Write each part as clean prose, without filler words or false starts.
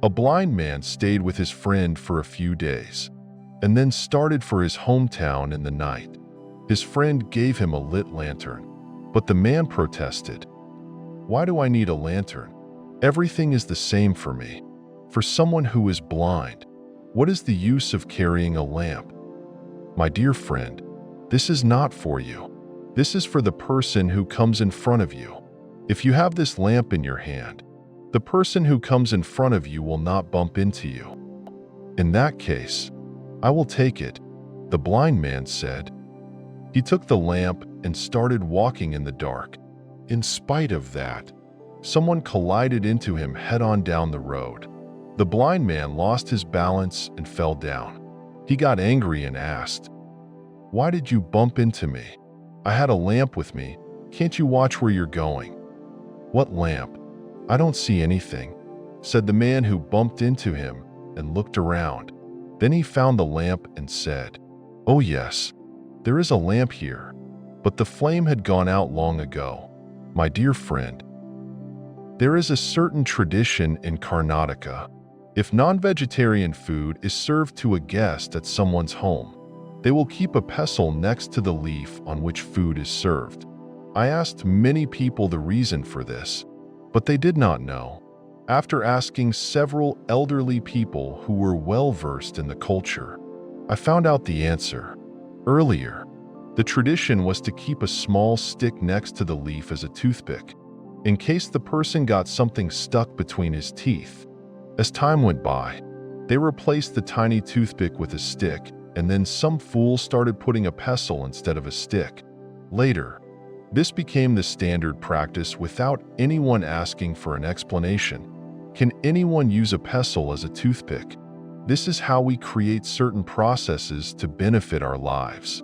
A blind man stayed with his friend for a few days, and then started for his hometown in the night. His friend gave him a lit lantern, but the man protested. "Why do I need a lantern? Everything is the same for me. For someone who is blind, what is the use of carrying a lamp?" "My dear friend, this is not for you. This is for the person who comes in front of you. If you have this lamp in your hand, the person who comes in front of you will not bump into you." "In that case, I will take it," the blind man said. He took the lamp and started walking in the dark. In spite of that, someone collided into him head-on down the road. The blind man lost his balance and fell down. He got angry and asked, "Why did you bump into me? I had a lamp with me. Can't you watch where you're going?" "What lamp? I don't see anything," said the man who bumped into him and looked around. Then he found the lamp and said, "Oh yes, there is a lamp here, but the flame had gone out long ago." My dear friend, there is a certain tradition in Karnataka. If non-vegetarian food is served to a guest at someone's home, they will keep a pestle next to the leaf on which food is served. I asked many people the reason for this, but they did not know. After asking several elderly people who were well-versed in the culture, I found out the answer. Earlier, the tradition was to keep a small stick next to the leaf as a toothpick, in case the person got something stuck between his teeth. As time went by, they replaced the tiny toothpick with a stick, and then some fool started putting a pestle instead of a stick. Later, this became the standard practice without anyone asking for an explanation. Can anyone use a pestle as a toothpick? This is how we create certain processes to benefit our lives.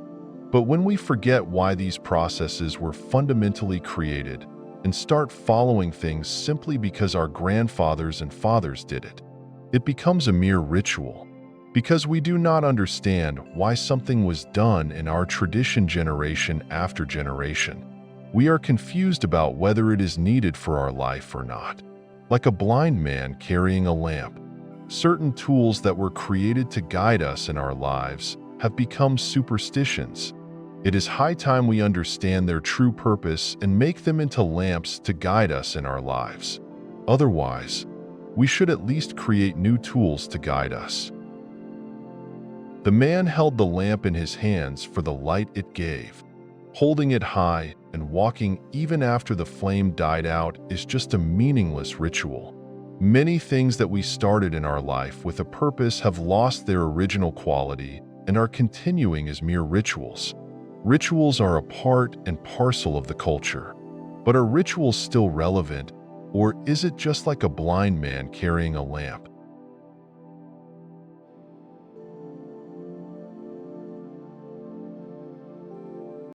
But when we forget why these processes were fundamentally created and start following things simply because our grandfathers and fathers did it, it becomes a mere ritual. Because we do not understand why something was done in our tradition generation after generation, we are confused about whether it is needed for our life or not. Like a blind man carrying a lamp, certain tools that were created to guide us in our lives have become superstitions. It is high time we understand their true purpose and make them into lamps to guide us in our lives. Otherwise, we should at least create new tools to guide us. The man held the lamp in his hands for the light it gave. Holding it high and walking even after the flame died out is just a meaningless ritual. Many things that we started in our life with a purpose have lost their original quality and are continuing as mere rituals. Rituals are a part and parcel of the culture. But are rituals still relevant, or is it just like a blind man carrying a lamp?